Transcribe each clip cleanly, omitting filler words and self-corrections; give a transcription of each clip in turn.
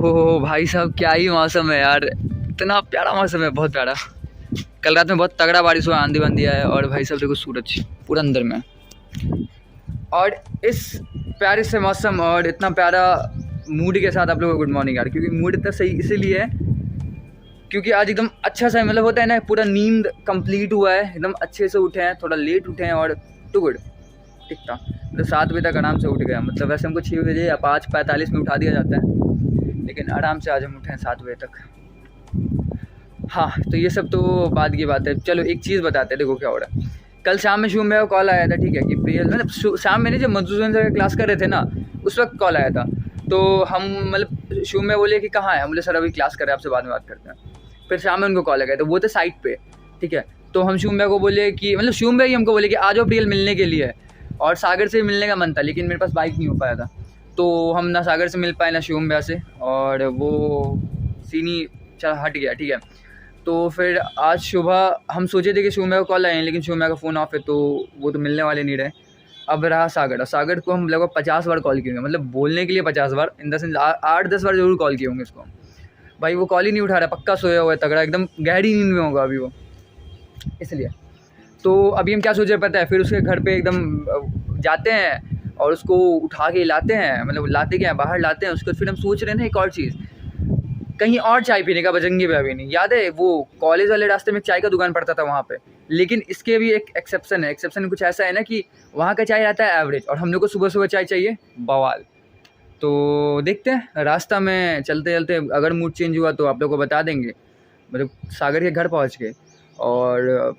ओहो भाई साहब, क्या ही मौसम है यार, इतना प्यारा मौसम है, बहुत प्यारा। कल रात में बहुत तगड़ा बारिश हुआ, आंधी बांधी है, और भाई साहब देखो सूरज पूरा अंदर में। और इस प्यारे से मौसम और इतना प्यारा मूड के साथ आप लोगों को गुड मॉर्निंग यार, क्योंकि मूड इतना सही इसीलिए है क्योंकि आज एकदम अच्छा सा मतलब होता है ना, पूरा नींद कंप्लीट हुआ है, एकदम अच्छे से उठे हैं, थोड़ा लेट उठे हैं और टू गुड ठीक था। मतलब 7 बजे तक आराम से उठ गया, मतलब वैसे हमको 6 बजे या 5:45 में उठा दिया जाता है, लेकिन आराम से आज हम उठे हैं 7 बजे तक। हाँ तो ये सब तो बाद की बात है। चलो एक चीज़ बताते हैं, देखो क्या हो रहा है। कल शाम में शुभ में कॉल आया था, ठीक है, कि प्रिय मतलब शाम में नहीं, जब मधुसूदन सर क्लास कर रहे थे ना उस वक्त कॉल आया था। तो हम मतलब शुभ में बोले कि कहाँ है, हम बोले सर अभी क्लास कर रहे हैं, आपसे बाद में बात करते हैं। फिर शाम में उनको कॉल आ गया, तो वो थे साइट पे, ठीक है। तो हम शुभ को बोले कि मतलब शुभ ही हमको बोले कि आ जाओ प्रियल मिलने के लिए, और सागर से मिलने का मन था, लेकिन मेरे पास बाइक नहीं हो पाया था, तो हम ना सागर से मिल पाए ना शुभ से, और वो सीनी चल हट गया, ठीक है। तो फिर आज सुबह हम सोचे थे कि शुभ को कॉल आए, लेकिन शुभ का फ़ोन ऑफ है, तो वो तो मिलने वाले नहीं रहे। अब रहा सागर, और सागर को हम लगभग 50 बार कॉल किए होंगे, मतलब बोलने के लिए 50 बार, इन द सेंस 8-10 बार जरूर कॉल किए होंगे उसको। भाई वो कॉल ही नहीं उठा रहा, पक्का सोया हुआ है तगड़ा, एकदम गहरी नींद में होगा अभी वो, इसलिए। तो अभी हम क्या सोच रहे पता है, फिर उसके घर पे एकदम जाते हैं और उसको उठा के लाते हैं, मतलब लाते क्या है, बाहर लाते हैं उसको। फिर हम सोच रहे हैं ना एक और चीज़, कहीं और चाय पीने का, बजरंगी पे अभी नहीं, याद है वो कॉलेज वाले रास्ते में चाय का दुकान पड़ता था वहाँ पे, लेकिन इसके भी एक एक्सेप्शन है। एक्सेप्शन कुछ ऐसा है ना कि वहाँ का चाय आता है एवरेज, और हम लोग को सुबह सुबह चाय चाहिए बवाल। तो देखते हैं, रास्ता में चलते चलते अगर मूड चेंज हुआ तो आप लोग को बता देंगे, मतलब सागर के घर पहुँच के। और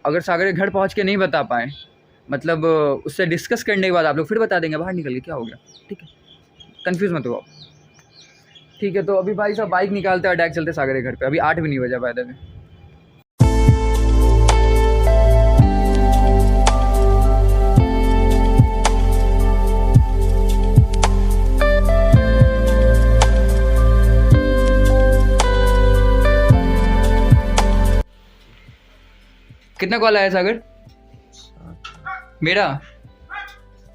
अगर सागर के घर पहुँच के नहीं बता पाएँ, मतलब उससे डिस्कस करने के बाद आप लोग फिर बता देंगे बाहर निकल के, क्या हो गया, ठीक है, कन्फ्यूज़ मत हो, ठीक है। तो अभी भाई साहब बाइक निकालते हैं, डायरेक्ट चलते सागर के घर पे। अभी 8 भी नहीं बजा पाए थे। कितना कॉल आया सागर मेरा,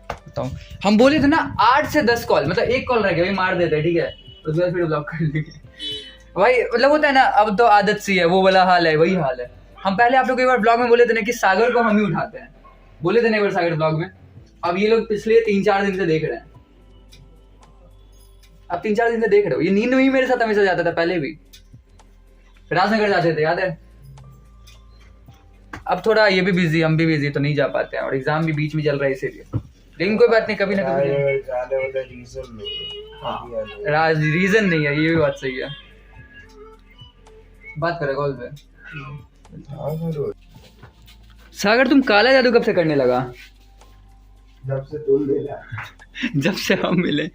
बताओ। हम बोले थे ना 8 से 10 कॉल, मतलब एक कॉल रह गया, अभी मार देते हैं, ठीक है, उसके बाद फिर ब्लॉक कर लेंगे भाई। मतलब होता है ना, अब तो आदत सी है, वो वाला हाल है, वही हाल है। हम पहले आप लोग को एक बार ब्लॉग में बोले थे ना कि सागर को हम ही उठाते हैं, बोले थे ना एक बार सागर ब्लॉग में। अब ये लोग पिछले 3-4 दिन से देख रहे हैं, अब 3-4 दिन से देख रहे हो। ये नींद में ही मेरे साथ हमेशा जाता था, पहले भी राजनगर जाते थे, याद है। अब थोड़ा ये भी बिजी, हम भी बिजी, तो नहीं जा पाते हैं, और एग्जाम भी बीच में चल रहा है इसीलिए, लेकिन कोई बात नहीं, कभी ना कभी। रीजन नहीं है, ये भी बात सही है। बात करें कॉल पे। सागर तुम काला जादू कब से करने लगा? जब से तुम मिला, जब से हम मिले।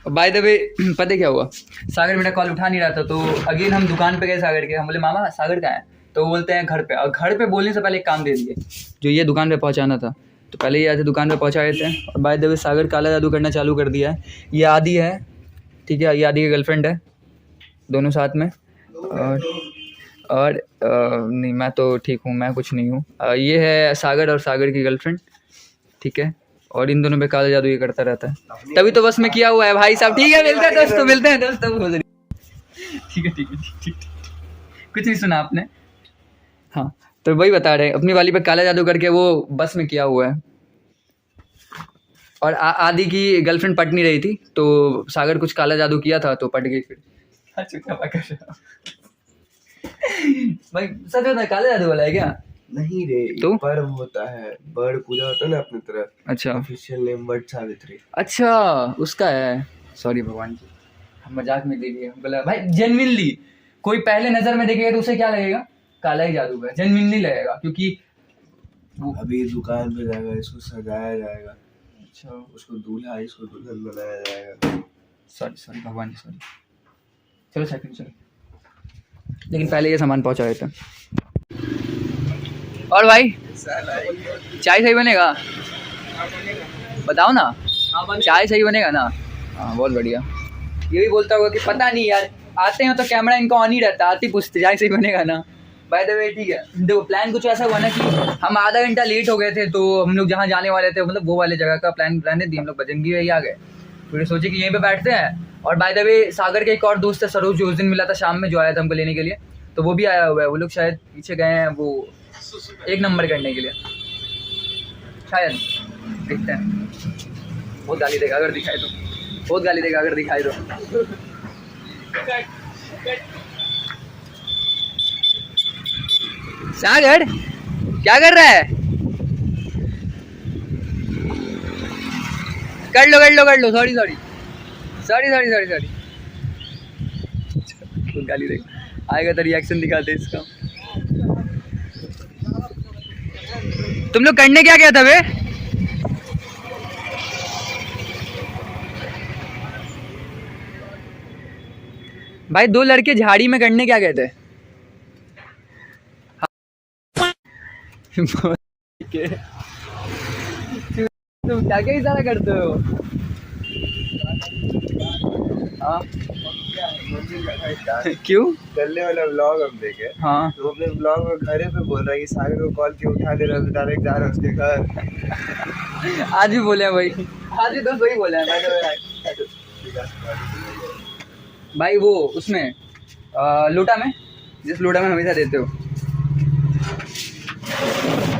बाय द वे पता क्या हुआ, सागर मेरा कॉल उठा नहीं रहा था, तो अगेन हम दुकान पे गए सागर के। हम बोले मामा सागर कहाँ है, तो बोलते हैं घर पे। और घर पे बोलने से पहले एक काम दे दिए, जो ये दुकान पे पहुंचाना था, तो पहले ये आते दुकान पे पहुंचा देते हैं। और बाय द वे सागर काला जादू करना चालू कर दिया है। ये आदि है, ठीक है, ये आदि की गर्लफ्रेंड है, दोनों साथ में। और नहीं, मैं तो ठीक हूँ, मैं कुछ नहीं हूँ। ये है सागर और सागर की गर्लफ्रेंड, ठीक है, और इन दोनों पे काला जादू ये करता रहता है, तभी तो बस में किया हुआ है भाई साहब। ठीक है, मिलते हैं दोस्तों, मिलते हैं दोस्तों। ठीक है ठीक है ठीक, कुछ नहीं सुना आपने। हाँ तो वही बता रहे हैं, अपनी वाली पे काला जादू करके वो बस में किया हुआ है। और आदि की गर्लफ्रेंड पट नहीं रही थी, तो सागर कुछ काला जादू किया था तो पट गई फिर। भाई सच में काला जादू वाला है क्या? नहीं रे, तो पर्व होता है, बर्ड पूजा होता है ना अपनी तरफ। अच्छा, ऑफिशियल नेम वट सावित्री। अच्छा उसका है, सॉरी भगवान जी, हम मजाक में दे दिए। बोला भाई जेन्युइनली कोई पहले नजर में देखेगा तो उसे क्या लगेगा, काला ही जादू है, जेन्युइनली लगेगा, क्योंकि अभी दुकान पे जाएगा, इसको सजाया जाएगा, अच्छा उसको दूल्हा, इसको दुल्हन बनाया जाएगा। सॉरी भगवान जी, सॉरी। चलो सेकंड चलो, लेकिन पहले ये सामान पहुंचा देते हैं। और भाई चाय सही बनेगा, बताओ ना, चाय सही बनेगा ना? हाँ बहुत बढ़िया। ये भी बोलता होगा कि पता नहीं यार, आते हैं तो कैमरा इनका ऑन ही रहता, आती पूछते चाय सही बनेगा ना। बाय द वे ठीक है, देखो प्लान कुछ ऐसा हुआ ना कि हम आधा घंटा लेट हो गए थे, तो हम लोग जहाँ जाने वाले थे, मतलब वो वाले जगह का प्लान दे दिए हम लोग, बजरंगी वही आ गए। फिर सोचे कि यहीं पे बैठते हैं। और बाय द वे सागर का एक और दोस्त है सरोज, जो उस दिन मिला था शाम में, जो आया था हमको लेने के लिए, तो वो भी आया हुआ है। वो लोग शायद पीछे गए हैं वो 1 नंबर करने के लिए शायद, देखते हैं। बहुत गाली देगा अगर दिखाए तो, बहुत गाली देगा अगर दिखाए तो। सागर क्या कर रहा है? कर लो, सॉरी गाली देगा, आएगा तो रिएक्शन दिखाते इसका। तुम लोग करने क्या गया था बे? भाई 2 लड़के झाड़ी में करने क्या गए थे? तुम क्या क्या इशारा करते हो? हाँ क्यों? चलने वाला व्लॉग हम देखे। हाँ तो अपने व्लॉग में घरे पे बोल रहा है कि सागर को कॉल क्यों उठा दे रहा है, डायरेक्ट जा रहा है उसके घर। आज भी बोले हैं भाई, आज भी दोस्त वही बोले हैं भाई। वो उसमें लोटा में, जिस लोटा में हमेशा देते हो।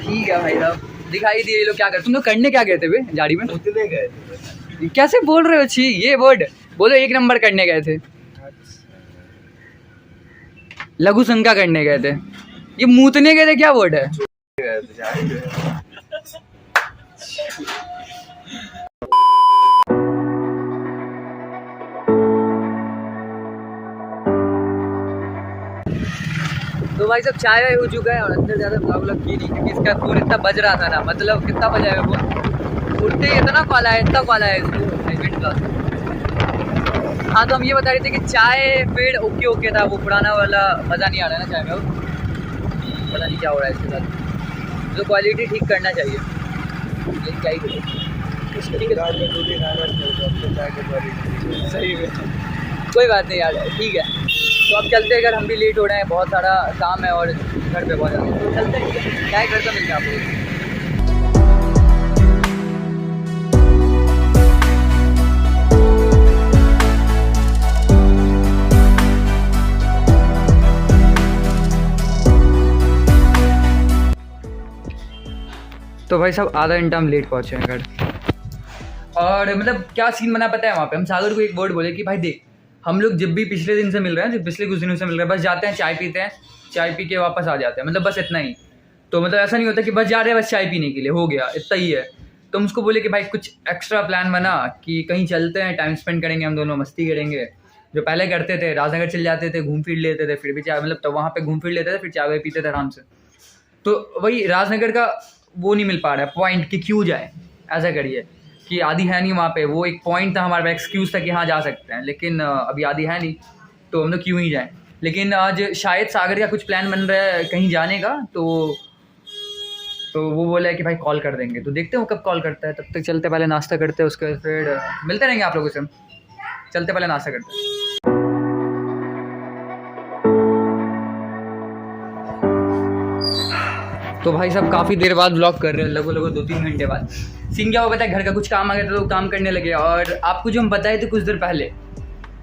ठीक है भाई साहब, दिखाई दिए ये लोग क्या कर। तुम लोग करने क्या गए थे बे झाड़ी में? उतने गए थे। कैसे बोल रहे हो? छी ये वर्ड बोलो, 1 नंबर करने गए थे, लघु शंका करने गए थे। ये मूतने गए थे क्या वर्ड है? तो भाई सब चाय वाय हो चुका है और अंदर ज़्यादा ब्लॉग की नहीं, क्योंकि इसका फोन इतना बज रहा था ना, मतलब कितना बजा है वो, उठते ही इतना कॉल आया इसको। हाँ तो हम ये बता रहे थे कि चाय फिर ओके था, वो पुराना वाला मज़ा नहीं आ रहा है ना चाय में। अब पता नहीं क्या हो रहा है इसके साथ, जो क्वालिटी ठीक करना चाहिए, लेकिन क्या ही करें। सही में कोई बात नहीं यार, ठीक है। तो अब चलते हैं, अगर हम भी लेट हो रहे हैं, बहुत सारा काम है और घर पे बहुत ज़्यादा, तो चलते हैं, क्या घर तो मिलता है आपको। तो भाई साहब आधा घंटा हम लेट पहुँचे हैं घर, और मतलब क्या सीन बना पता है वहाँ पे। हम सागर को एक वर्ड बोले कि भाई देख, हम लोग जब भी पिछले दिन से मिल रहे हैं, जो पिछले कुछ दिनों से मिल रहे हैं, बस जाते हैं चाय पीते हैं, चाय पी के वापस आ जाते हैं, मतलब बस इतना ही। तो मतलब ऐसा नहीं होता कि बस जा रहे हैं बस चाय पीने के लिए, हो गया इतना ही है। तो हम उसको बोले कि भाई कुछ एक्स्ट्रा प्लान बना कि कहीं चलते हैं, टाइम स्पेंड करेंगे, हम दोनों मस्ती करेंगे, जो पहले करते थे। राजनगर चल जाते थे, घूम फिर लेते थे, फिर भी चाय, मतलब तो वहाँ पे घूम फिर लेते थे, फिर चाय वाय पीते थे आराम से। तो वही राजनगर का वो नहीं मिल पा रहा है पॉइंट कि क्यों जाए। ऐसा करिए कि आदि है नहीं वहाँ पे, वो एक पॉइंट था हमारे पास, एक्सक्यूज़ था कि हाँ जा सकते हैं, लेकिन अभी आदि है नहीं, तो हम लोग क्यों ही जाएँ। लेकिन आज शायद सागर का कुछ प्लान बन रहा है कहीं जाने का, तो वो बोला है कि भाई कॉल कर देंगे, तो देखते हैं वो कब कॉल करता है। तब तक चलते, पहले नाश्ता करते हैं, उसके फिर मिलते रहेंगे आप लोगों से। चलते पहले नाश्ता करते हैं। तो भाई साहब काफ़ी देर बाद ब्लॉग कर रहे हैं, लगभग 2-3 घंटे बाद। सीन क्या हो पता है, घर का कुछ काम आ गया था तो काम करने लगे। और आपको जो हम बताए थे कुछ देर पहले,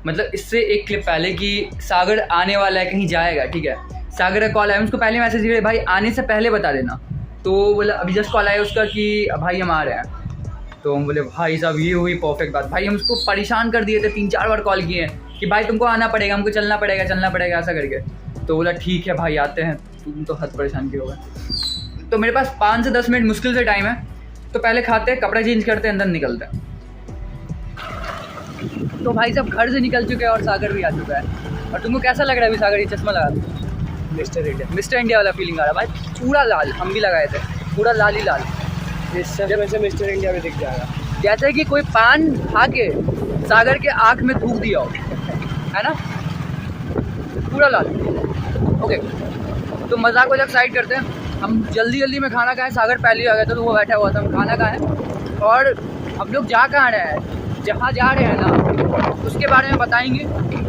मतलब इससे एक क्लिप पहले, कि सागर आने वाला है, कहीं जाएगा, ठीक है। सागर का कॉल आया, उसको पहले मैसेज किया भाई आने से पहले बता देना। तो बोला अभी जस्ट कॉल आया उसका कि भाई हम आ रहे हैं। तो हम बोले भाई साहब ये हुई परफेक्ट बात। भाई हम उसको परेशान कर दिए थे, 3-4 बार कॉल किए हैं कि भाई तुमको आना पड़ेगा, हमको चलना पड़ेगा ऐसा करके। तो बोला ठीक है भाई आते हैं। तुम तो हद परेशान किए होगा। तो मेरे पास 5 से 10 मिनट मुश्किल से टाइम है, तो पहले खाते हैं, कपड़े चेंज करते हैं, अंदर निकलते हैं। तो भाई साहब घर से निकल चुके हैं और सागर भी आ चुका है। और तुमको कैसा लग रहा है अभी सागर? ये चश्मा लगा मिस्टर इंडिया वाला फीलिंग आ रहा है भाई, पूरा लाल। हम भी लगाए थे, पूरा लाल ही लाल। वैसे मिस्टर इंडिया में दिख जाएगा, जैसे कि कोई पान खा के सागर के आँख में थूक दिया हो, है ना, पूरा लाल। ओके, तो मजाक वजाक साइड करते हैं। हम जल्दी में खाना खाएं। सागर पहले आ गया था तो वो बैठा हुआ था, हम खाना खाएं। और हम लोग जा कहाँ रहे हैं, जहाँ जा रहे हैं ना उसके बारे में बताएंगे,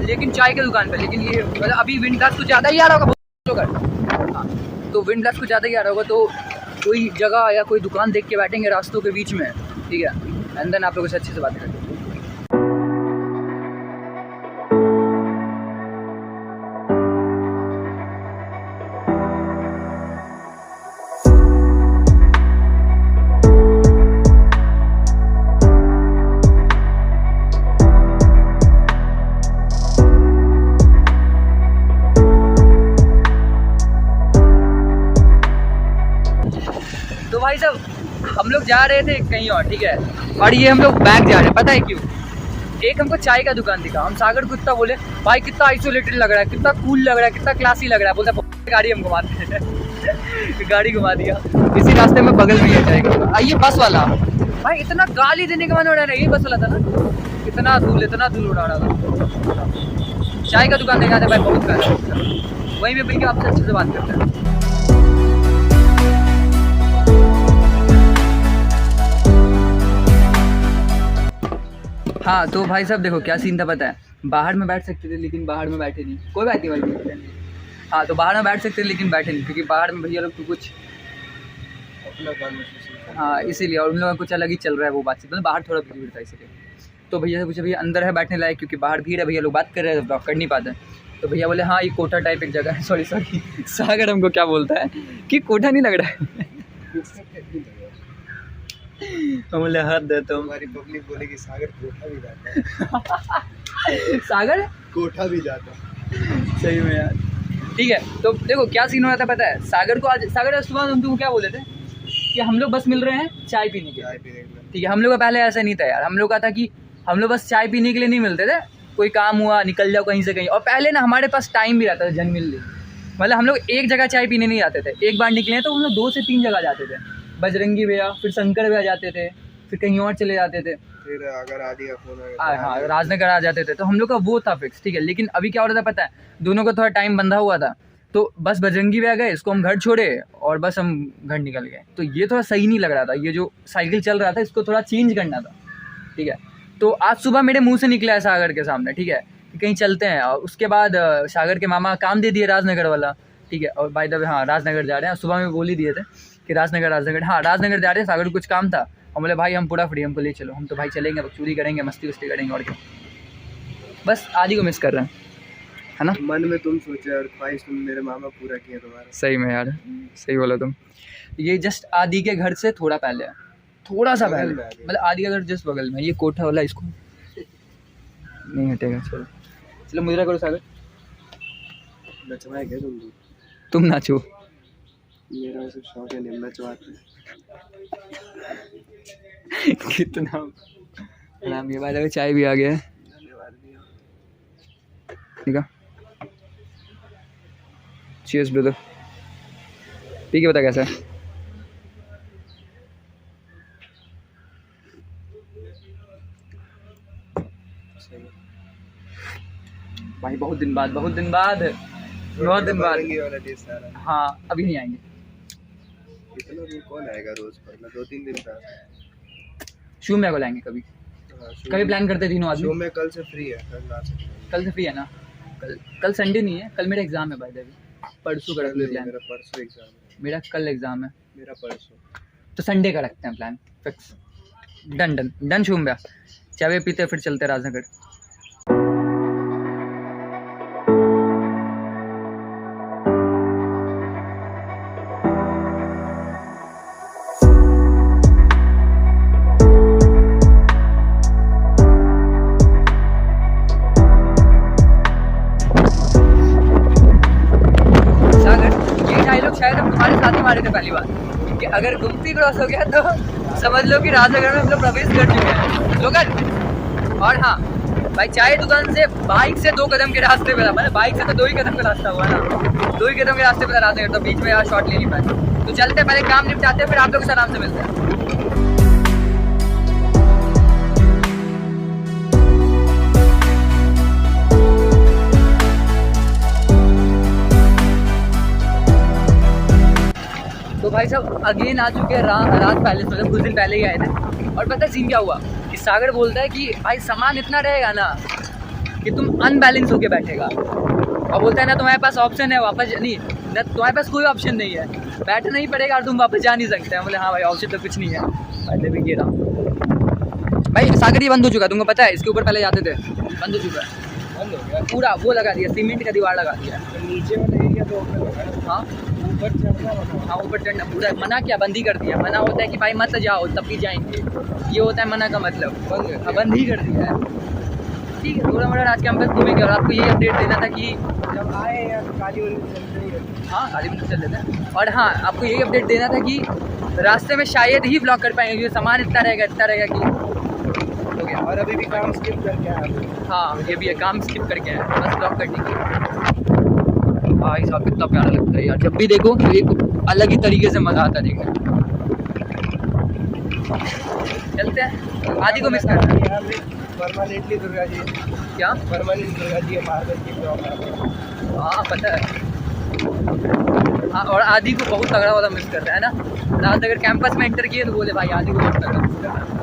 लेकिन चाय की दुकान पे। लेकिन ये मतलब अभी विंड ब्लास्ट कुछ ज़्यादा ही आ रहा होगा, हाँ, तो विंड ब्लास्ट कुछ ज़्यादा ही आ रहा होगा, तो कोई जगह या कोई दुकान देख के बैठेंगे रास्तों के बीच में, ठीक है। एंड देन आप लोगों से अच्छे से बात करेंगे। भाई साहब हम लोग जा रहे थे कहीं और, ठीक है, और ये हम लोग बैग जा रहे हैं, पता है क्यों? एक हमको चाय का दुकान दिखा, हम सागर को इतना बोले भाई कितना आइसोलेटेड लग रहा है, कितना कूल लग रहा है, कितना क्लासी लग रहा है, बोलता गाड़ी हम घुमाते हैं गाड़ी घुमा दिया। इसी रास्ते में बगल में ये जाएगा, आइए बस वाला भाई इतना गाली देने के मन हो रहा है, यही बस वाला था ना, इतना धूल उड़ा रहा था। चाय का दुकान देखा था भाई, बहुत प्यारा, वहीं पे भैया आपसे अच्छे से बात करते हैं। हाँ तो भाई साहब देखो क्या सीन था पता है, बाहर में बैठ सकते थे लेकिन बाहर में बैठे नहीं, कोई बात नहीं भाई। हाँ तो बाहर में बैठ सकते थे लेकिन बैठे नहीं, क्योंकि बाहर में भैया लोग तो कुछ हाँ इसीलिए, और उन लोगों का कुछ अलग ही चल रहा है वो बातचीत, मतलब बाहर थोड़ा भीड़ था इसीलिए। तो भैया से पूछा भैया अंदर है बैठने लायक, क्योंकि बाहर भीड़ है, भैया लोग बात कर रहे हैं ब्लॉक कर नहीं पाते। तो भैया बोले हाँ ये कोठा टाइप एक जगह है, सॉरी सागर हमको क्या बोलता है कि कोठा नहीं लग रहा है तो बोले हद है, तो हमारी पब्लिक बोलेगी सागर कोठा भी जाता है सागर कोठा भी जाता है सही में यार। ठीक है तो देखो क्या सीन हो रहा था पता है, सागर सुबह हम तुमको क्या बोले थे कि हम लोग बस मिल रहे हैं चाय पीने के लिए, ठीक है। हम लोग का पहले ऐसा नहीं था यार, हम लोग का था कि हम लोग बस चाय पीने के लिए नहीं मिलते थे, कोई काम हुआ निकल जाओ कहीं से कहीं, और पहले ना हमारे पास टाइम भी रहता था जनरली, मतलब हम लोग एक जगह चाय पीने नहीं जाते थे, एक बार निकले तो हम लोग 2 से 3 जगह जाते थे, बजरंगी भैया, फिर शंकर भैया जाते थे, फिर कहीं और चले जाते थे, फिर अगर आदि का फोन हाँ राजनगर आ जाते थे, तो हम लोग का वो था फिक्स, ठीक है। लेकिन अभी क्या हो रहा था पता है, दोनों का थोड़ा टाइम बंधा हुआ था, तो बस बजरंगी भैया गए, इसको हम घर छोड़े और बस हम घर निकल गए, तो ये थोड़ा सही नहीं लग रहा था, ये जो साइकिल चल रहा था इसको थोड़ा चेंज करना था, ठीक है। तो आज सुबह मेरे मुंह से निकला है सागर के सामने, ठीक है, कहीं चलते हैं, और उसके बाद सागर के मामा काम दे दिए राजनगर वाला, ठीक है। और बाय द वे हाँ राजनगर जा रहे हैं, सुबह में बोल ही दिए थे कि राजनगर हाँ राजनगर जा रहे हैं, सागर को कुछ काम था, और बोले भाई हम पूरा फ्री, हमको ले चलो, हम तो भाई चलेंगे, चोरी करेंगे, मस्ती वस्ती करेंगे, और क्या, बस आदि को मिस कर रहे हैं, है ना। मन में तुम सोचे और ख्वाहिश तुम मेरे मामा पूरा किया तुम्हारा। सही में यार सही बोला तुम। ये जस्ट आदि के घर से थोड़ा पहले है, थोड़ा सा पहले, मतलब आदि का घर जस्ट बगल में, ये कोठा वाला इसको नहीं हटेगा। चलो चलो मुजरा करो सागर, नचवाए क्या तुम नाचो, मेरा वैसे शौक है नहीं नचवाते कितना नाम, ये बात है चाय भी आ गया है, ठीक है। चीयर्स ब्रदर, पी के बता कैसा है। भाई बहुत दिन बाद हाँ अभी नहीं आएंगे, इतना दूर कौन आएगा रोज पर, 2-3 दिन का शू में को लाएंगे कभी, कभी प्लान करते तीनों आदमी। शो में कल से फ्री है, कल से फ्री है ना, कल संडे नहीं है, कल मेरा एग्जाम है भाई देवी, परसों का रखते प्लान, मेरा परसों एग्जाम है, मेरा कल एग्जाम है, मेरा परसों, तो संडे का रखते हैं प्लान फिक्स, डन शूम भैया, चाय पीते फिर चलते राजनगर। शायद हम तुम्हारे साथ ही मारे थे पहली बार कि अगर गुमती क्रॉस हो गया तो समझ लो कि राजनगर में हम लोग प्रवेश कर चुके हैं लोकल। और हाँ भाई चाय दुकान से बाइक से 2 कदम के रास्ते पे था, मतलब बाइक से तो 2 ही कदम का रास्ता हुआ ना, 2 ही कदम के रास्ते पे था राजनगर, तो बीच में यार शॉट ले नहीं पाए, तो चलते पहले काम निपटाते फिर आप लोग से आराम से मिलते हैं। तो भाई साहब अगेन आ चुके हैं रात पैलेस, मतलब कुछ दिन पहले ही आए थे, और पता है सीन क्या हुआ कि सागर बोलता है कि भाई सामान इतना रहेगा ना कि तुम अनबैलेंस होके बैठेगा, और बोलता है ना तुम्हारे पास ऑप्शन है वापस नहीं, ना तुम्हारे पास कोई ऑप्शन नहीं है, बैठना ही पड़ेगा और तुम वापस जा नहीं सकते हैं। बोले हाँ भाई ऑप्शन तो कुछ नहीं है, पहले भी गिरा भाई सागर ये बंद हो चुका, तुमको पता है इसके ऊपर पहले जाते थे, बंद हो चुका है, बंद हो गया पूरा, वो लगा दिया सीमेंट का दीवार लगा दिया, नीचे वाला एरिया तो हाँ ऊपर चढ़ना पूरा मना, क्या बंद ही कर दिया, मना होता है कि भाई मत जाओ तब भी जाएंगे, ये होता है मना का मतलब, बंद ही कर दिया है। ठीक है, थोड़ा मोड़ा आज कैंपस घूमेंगे। और आपको ये अपडेट देना था कि जब आए यार काली वाली चलते ही हाँ गाड़ी में तो चल लेते हैं। और हाँ, आपको यही अपडेट देना था कि रास्ते में शायद ही ब्लॉग कर पाएंगे क्योंकि सामान इतना रहेगा कि हो गया। और अभी भी काम स्किप करके आए। हाँ ये भी है, काम स्किप करके आए बस ब्लॉग करने की। भाई साहब कितना प्यारा लगता है यार, जब भी देखो एक अलग ही तरीके से मज़ा आता है देखने। चलते हैं, आदि को मिस करते हैं। यहाँ पे परमानेंटली दुर्गा जी, क्या परमानेंट दुर्गा जी है मार्केट की प्रॉब्लम। हाँ पता है। हाँ, और आदि को बहुत तगड़ा वाला मिस कर रहा है ना। रात अगर कैंपस में एंटर किए तो बोले भाई आदि को बहुत तगड़ा मिस कर रहा है।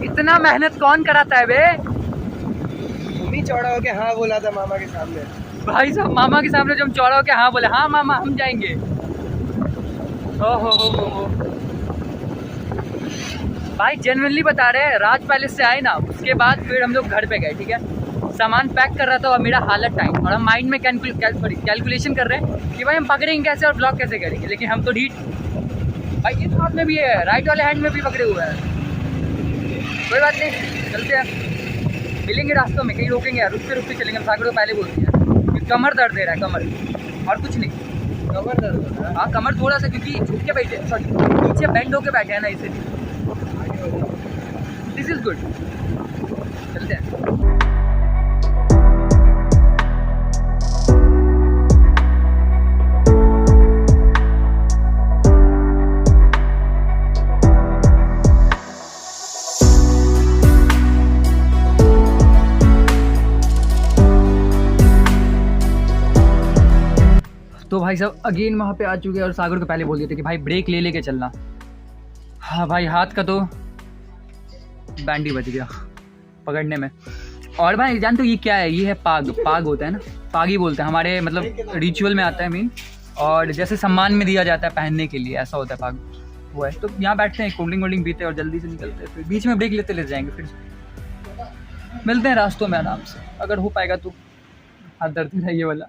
इतना मेहनत कौन कराता है बे? तुम ही चौड़ा होके हाँ बोला था मामा के सामने। भाई साहब मामा के सामने जो हम चौड़ा होके हाँ बोले, हाँ मामा हम जाएंगे। हो भाई जेन्युइनली बता रहे हैं, राज पैलेस से आए ना, उसके बाद फिर हम लोग घर पे गए, ठीक है। सामान पैक कर रहा था और मेरा हालत टाइम, और हम माइंड में कैलकुलेशन कर रहे हैं कि भाई हम पकड़ेंगे कैसे और ब्लॉग कैसे करेंगे। लेकिन हम तो ढीठ, भाई इस हाथ में भी है, राइट वाले हैंड में भी पकड़े हुए हैं। कोई बात नहीं, चलते हैं, मिलेंगे रास्तों में, कहीं रोकेंगे यार, रुकते चलेंगे। सागर को पहले बोलते हैं कि कमर दर्द दे रहा है, कमर और कुछ नहीं। कमर दर्द हो रहा है? हाँ कमर थोड़ा सा, क्योंकि झुक के बैठे, सॉरी नीचे बेंड होके बैठे हैं ना, इसीलिए। दिस इज गुड, चलते हैं। तो भाई साहब अगेन वहाँ पे आ चुके हैं और सागर को पहले बोल दिए थे कि भाई ब्रेक ले लेके चलना। हाँ भाई हाथ का तो बैंड ही बच गया पकड़ने में। और भाई जानते हो ये क्या है? ये है पाग। पाग होता है ना, पाग ही बोलते हैं हमारे, मतलब रिचुअल में आता है मीन, और जैसे सम्मान में दिया जाता है पहनने के लिए, ऐसा होता है पाग। वो है तो यहाँ बैठते हैं, कोल्ड ड्रिंक पीते हैं और जल्दी से निकलते हैं। फिर बीच में ब्रेक लेते ले जाएंगे, फिर मिलते हैं रास्तों में आराम से, अगर हो पाएगा तो। हाथ दर्द है ये वाला।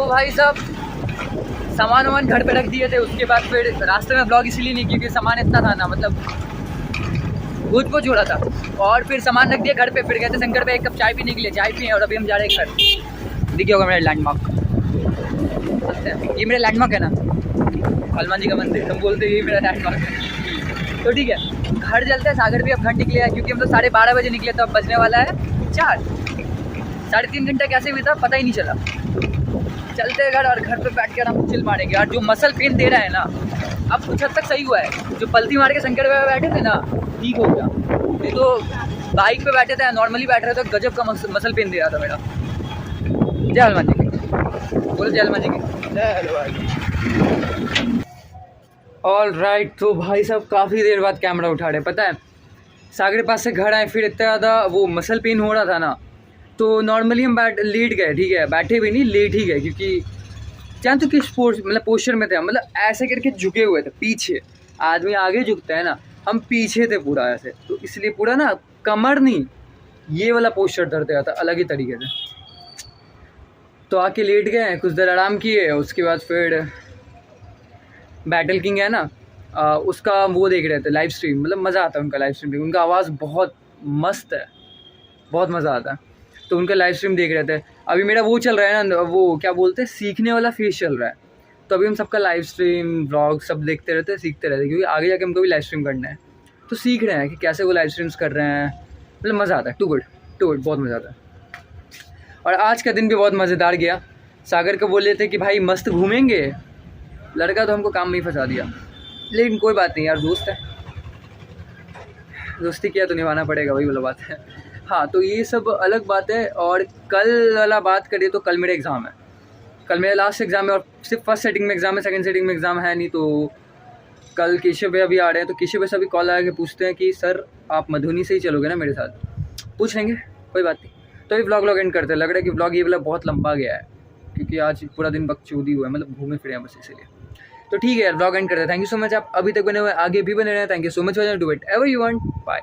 भाई साहब सामान वामान घर पे रख दिए थे। उसके बाद फिर रास्ते में ब्लॉग इसलिए नहीं, क्योंकि सामान इतना था ना, मतलब भूत को जोड़ा था। और फिर सामान रख दिया घर पे, फिर गए थे शंकर पे एक कप चाय पीने के लिए, चाय पिए और अभी हम जा रहे हैं घर। दिखे होगा मेरा लैंडमार्क, ये मेरा लैंडमार्क है ना, हनुमान जी का मंदिर, हम बोलते ये मेरा लैंडमार्क है। तो ठीक है, घर चलते हैं। सागर भी अब घर निकले हैं, क्योंकि हम तो 12:30 बजे निकले, तो अब बजने वाला है 4। 3.5 घंटा कैसे बीता पता ही नहीं चला। चलते हैं घर, और घर पे बैठ के आराम चिल मारेंगे। और जो मसल पेन दे रहा है ना, अब कुछ हद तक सही हुआ है। जो पलती मार के शंकर पे बैठे थे ना, ठीक हो गया। नहीं तो बाइक पे बैठे थे, नॉर्मली बैठ रहे थे, गजब का मसल पेन दे रहा था मेरा। जय हनुमान जी की, बोलो जय हनुमान जी की। जय हनुमान जी। ऑल राइट, तो भाई साहब काफ़ी देर बाद कैमरा उठा रहे। पता है सागर पास से घर आए, फिर इतना ज़्यादा वो मसल पेन हो रहा था ना, तो नॉर्मली हम लेट गए, ठीक है, बैठे भी नहीं, लेट ही गए। क्योंकि जानते हो किस मतलब पोस्चर में थे, मतलब ऐसे करके झुके हुए थे पीछे। आदमी आगे झुकता है ना, हम पीछे थे पूरा ऐसे, तो इसलिए पूरा ना कमर नहीं, ये वाला पोस्चर दर्द आता अलग ही तरीके से। तो आके लेट गए, कुछ देर आराम किए। उसके बाद फिर बैटल किंग है ना, उसका वो देख रहे थे लाइव स्ट्रीम। मतलब मज़ा आता है उनका लाइव स्ट्रीम, उनका आवाज़ बहुत मस्त है, बहुत मज़ा आता है। तो उनका लाइव स्ट्रीम देख रहे थे। अभी मेरा वो चल रहा है ना, वो क्या बोलते हैं, सीखने वाला फेस चल रहा है। तो अभी हम सबका लाइव स्ट्रीम व्लॉग सब देखते रहते हैं, सीखते रहते हैं, क्योंकि आगे जाके हमको भी लाइव स्ट्रीम करना है। तो सीख रहे हैं कि कैसे वो लाइव स्ट्रीम्स कर रहे हैं। मतलब मज़ा आता है, टू गुड, बहुत मज़ा आता है। और आज का दिन भी बहुत मज़ेदार गया। सागर को बोले थे कि भाई मस्त घूमेंगे, लड़का तो हमको काम में ही फंसा दिया, लेकिन कोई बात नहीं यार, दोस्त है, दोस्ती किया तो निभाना पड़ेगा, वही वाला बात है। हाँ, तो ये सब अलग बात है। और कल वाला बात करिए तो कल मेरा एग्ज़ाम है, कल मेरा लास्ट एग्ज़ाम है, और सिर्फ फर्स्ट सेटिंग में एग्ज़ाम है, सेकंड सेटिंग में एग्ज़ाम है नहीं। तो कल केशव भैया भी आ रहे हैं, तो केशव भैया से भी कॉल आया कि पूछते हैं कि सर आप मधुनी से ही चलोगे ना मेरे साथ, पूछ लेंगे, कोई बात नहीं। तो ये व्लॉग एंड करते हैं, लग रहा है कि व्लॉग ये वाला बहुत लंबा गया है, क्योंकि आज पूरा दिन बकचोदी हुआ है, मतलब घूमे फिरे हैं बस इसीलिए। तो ठीक है यार, व्लॉग एंड करते हैं। थैंक यू सो मच, आप अभी तक बने हुए, आगे भी बने रहे हैं। Thank you so much for do it ever you want, bye.